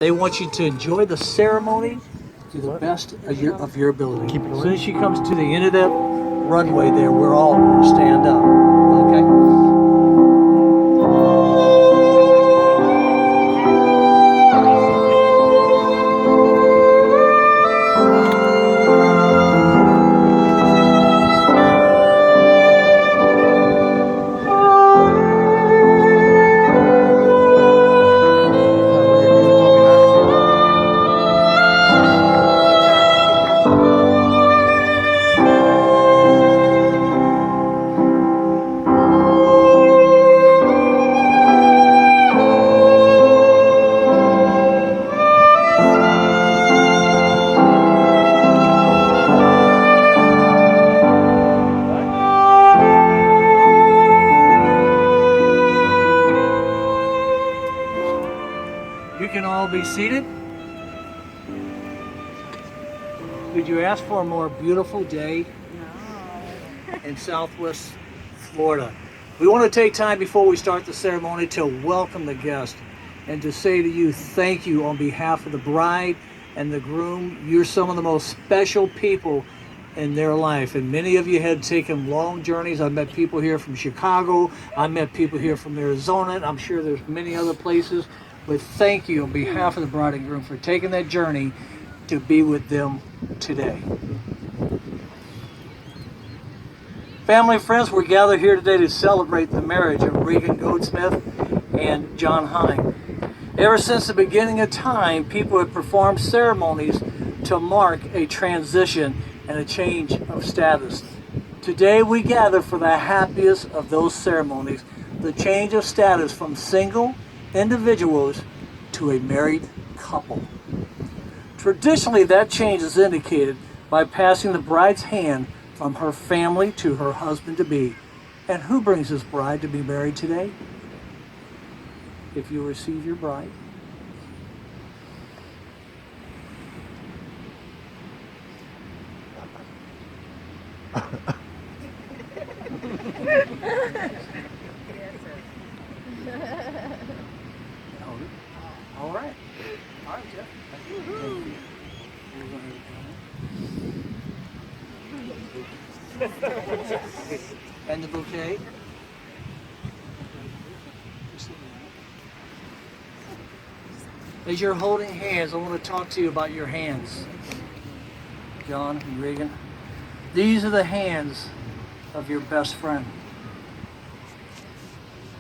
They want you to enjoy the ceremony to the best of your ability. As soon as she comes to the end of that runway there, we're all going to stand up. Okay? You can all be seated. Could you ask for a more beautiful day in Southwest Florida? We want to take time before we start the ceremony to welcome the guest and to say to you, thank you on behalf of the bride and the groom. You're some of the most special people in their life, and many of you had taken long journeys. I met people here from Chicago. I met people here from Arizona, and I'm sure there's many other places. But thank you on behalf of the bride and groom for taking that journey to be with them today. Family and friends, we're gathered here today to celebrate the marriage of Regan Goldsmith and John Hine. Ever since the beginning of time, people have performed ceremonies to mark a transition and a change of status. Today we gather for the happiest of those ceremonies, the change of status from single individuals to a married couple. Traditionally, that change is indicated by passing the bride's hand from her family to her husband-to-be. And who brings this bride to be married today? If you receive your bride. All right. All right, Jeff. Thank you. And the bouquet. As you're holding hands, I want to talk to you about your hands. John and Regan. These are the hands of your best friend.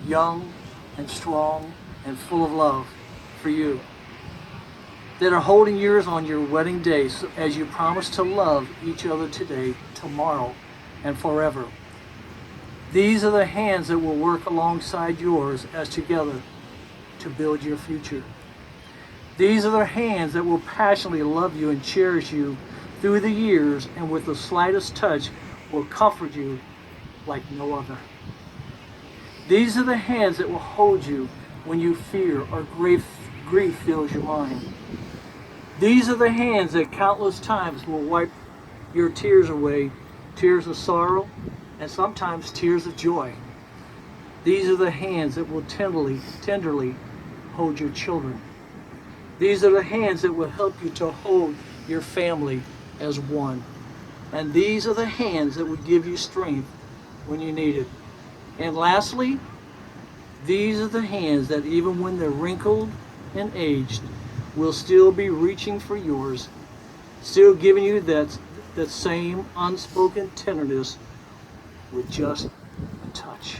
Young and strong and full of love for you. That are holding yours on your wedding day as you promise to love each other today, tomorrow, and forever. These are the hands that will work alongside yours as together to build your future. These are the hands that will passionately love you and cherish you through the years, and with the slightest touch will comfort you like no other. These are the hands that will hold you when you fear or grief fills your mind. These are the hands that countless times will wipe your tears away, tears of sorrow, and sometimes tears of joy. These are the hands that will tenderly hold your children. These are the hands that will help you to hold your family as one. And these are the hands that will give you strength when you need it. And lastly, these are the hands that even when they're wrinkled and aged, will still be reaching for yours, still giving you that same unspoken tenderness with just a touch.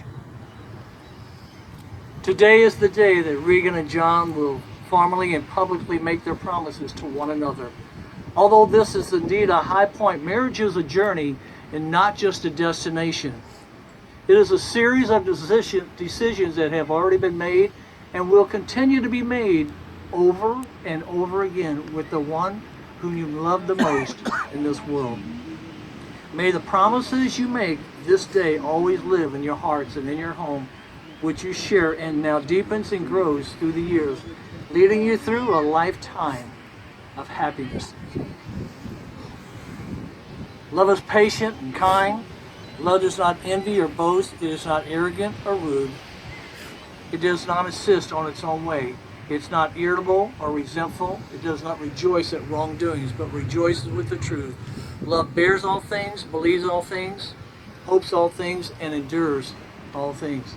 Today is the day that Regan and John will formally and publicly make their promises to one another. Although this is indeed a high point, marriage is a journey and not just a destination. It is a series of decisions that have already been made and will continue to be made over and over again with the one whom you love the most in this world. May the promises you make this day always live in your hearts and in your home, which you share and now deepens and grows through the years, leading you through a lifetime of happiness. Love is patient and kind. Love does not envy or boast. It is not arrogant or rude. It does not insist on its own way. It's not irritable or resentful. It does not rejoice at wrongdoings, but rejoices with the truth. Love bears all things, believes all things, hopes all things, and endures all things.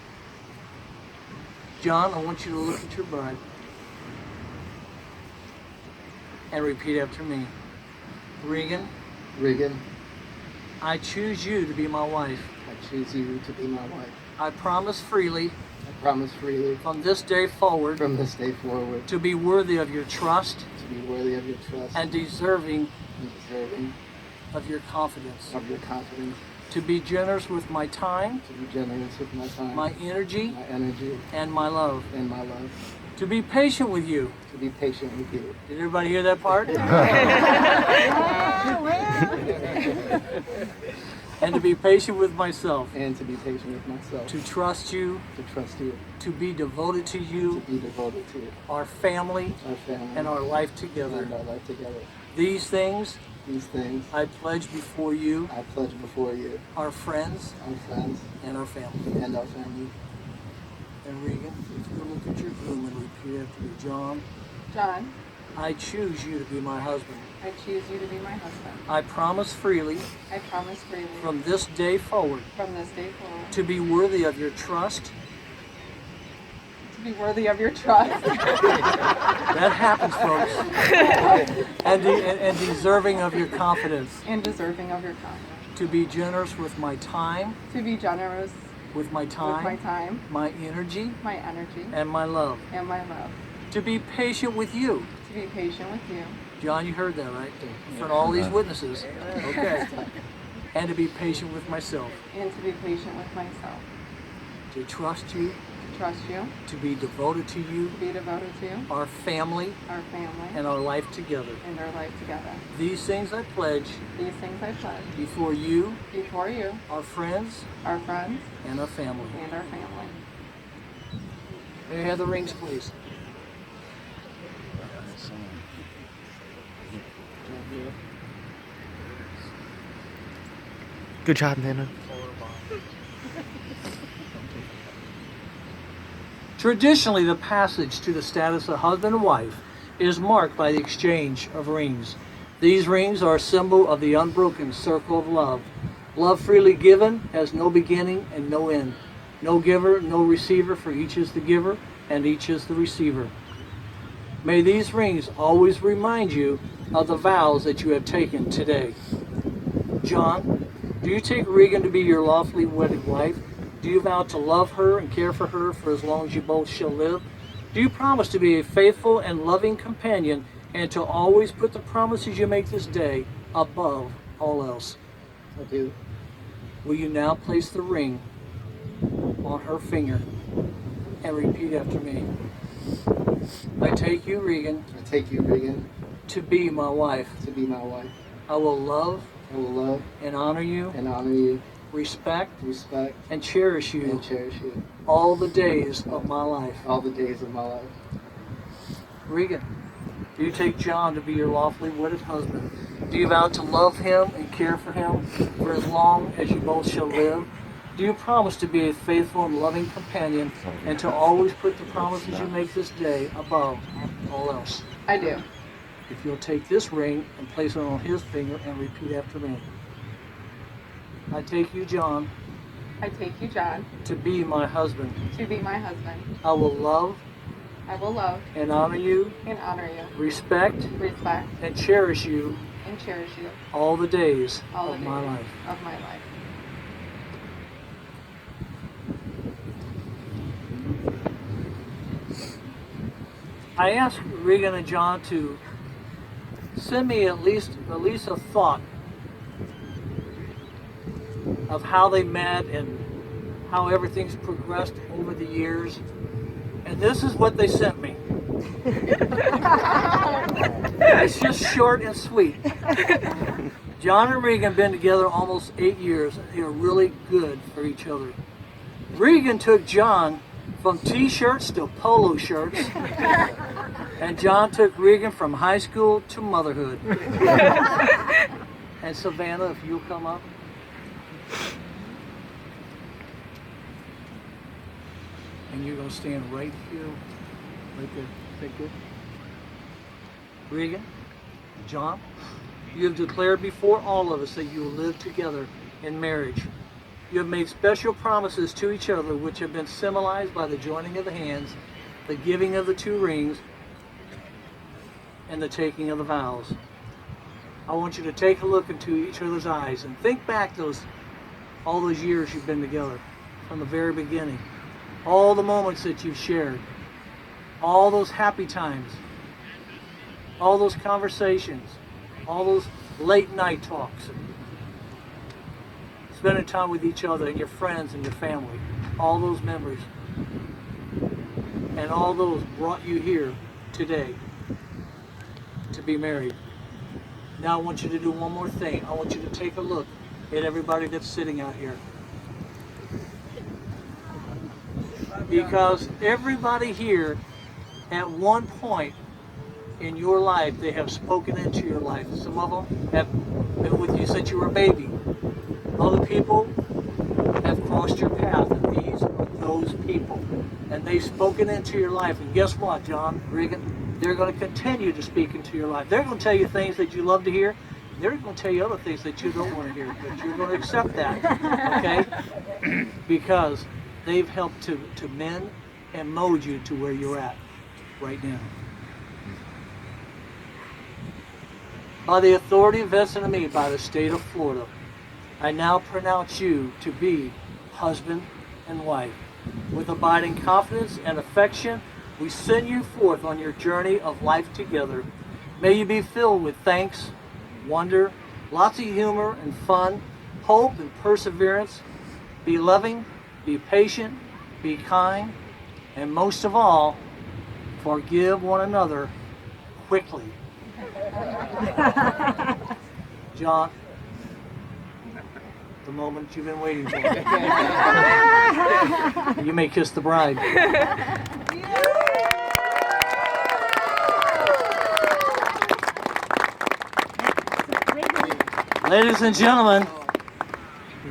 John, I want you to look at your bride and repeat after me. Regan, Regan, I choose you to be my wife. I choose you to be my wife. I promise freely I promise freely from this day forward from this day forward to be worthy of your trust to be worthy of your trust and deserving and deserving of your confidence. of your confidence, To be generous with my time, to be generous with my time, my energy, my energy, and my love. and my love, To be patient with you. to be patient with you. Did everybody hear that part? And to be patient with myself. And to be patient with myself. To trust you. To trust you. To be devoted to To you, be devoted to you. our family, Our family. and our life together. And our life together. These things These things I pledge before you, I pledge before you, our friends, our friends, and our family. and our family. And Regan, if you look at your groom and repeat after me, John, John, I choose you to be my husband. I choose you to be my husband. I promise freely I promise freely from this day forward from this day forward to be worthy of your trust. to be worthy of your trust That happens, folks. And deserving of your confidence. and deserving of your confidence. To be generous with my time, To be generous with my with my time, time, my energy, my energy, and my love. and my love. To be patient with you. To be patient with you. John, you heard that, right? In front of all these witnesses. Okay. And to be patient with myself. And to be patient with myself. To trust you, To trust you. to be devoted to you, To be devoted to you. our family, Our family. and our life together. And our life together. These things I pledge These things I pledge before you, before you, our friends, our friends, and our family. and our family. May I have the rings, please? Good job, Nana. Traditionally, the passage to the status of husband and wife is marked by the exchange of rings. These rings are a symbol of the unbroken circle of love. Love freely given has no beginning and no end. No giver, no receiver, for each is the giver and each is the receiver. May these rings always remind you of the vows that you have taken today. John, do you take Regan to be your lawfully wedded wife? Do you vow to love her and care for her for as long as you both shall live? Do you promise to be a faithful and loving companion and to always put the promises you make this day above all else? I do. Will you now place the ring on her finger and repeat after me? I take you, Regan, I take you, Regan, to be my wife. to be my wife. I will love I will love and honor you, and honor you, respect respect, and cherish you and cherish you all the days of my life. all the days of my life. Regan, do you take John to be your lawfully wedded husband? Do you vow to love him and care for him for as long as you both shall live? Do you promise to be a faithful and loving companion and to always put the promises you make this day above all else? I do. If you'll take this ring and place it on his finger and repeat after me. I take you, John, I take you, John, to be my husband. to be my husband. I will love I will love and honor you, and honor you, respect respect and cherish you and cherish you all the days all of the my days life. of my life. I asked Regan and John to send me at least a thought of how they met and how everything's progressed over the years. And this is what they sent me. It's just short and sweet. John and Regan have been together almost 8 years. They are really good for each other. Regan took John from t-shirts to polo shirts, and John took Regan from high school to motherhood. And Savannah, if you'll come up. And you're going to stand right here, right there. Thank you. Regan, John, you have declared before all of us that you will live together in marriage. You have made special promises to each other, which have been symbolized by the joining of the hands, the giving of the 2 rings, and the taking of the vows. I want you to take a look into each other's eyes and think back all those years you've been together from the very beginning. All the moments that you've shared, all those happy times, all those conversations, all those late night talks, spending time with each other and your friends and your family, all those memories. And all those brought you here today to be married. Now I want you to do one more thing. I want you to take a look at everybody that's sitting out here. Because everybody here at one point in your life, they have spoken into your life. Some of them have been with you since you were a baby. Other people have crossed your path, and these are those people. And they've spoken into your life. And guess what, John, Regan? They're going to continue to speak into your life. They're going to tell you things that you love to hear. They're going to tell you other things that you don't want to hear, but you're going to accept that, okay? Because they've helped to mend and mold you to where you're at right now. By the authority vested in me by the state of Florida, I now pronounce you to be husband and wife. With abiding confidence and affection, we send you forth on your journey of life together. May you be filled with thanks, wonder, lots of humor and fun, hope and perseverance. Be loving, be patient, be kind, and most of all, forgive one another quickly. John, the moment you've been waiting for. You may kiss the bride. Ladies and gentlemen,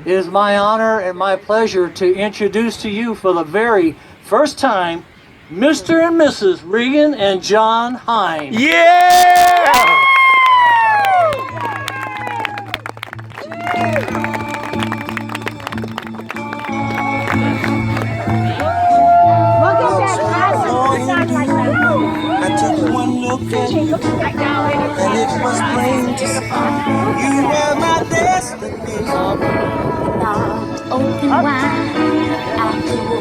it is my honor and my pleasure to introduce to you for the very first time Mr. and Mrs. Regan and John Hine. Yeah! I took one look at you, and it was plain to see you were my destiny. Open wide.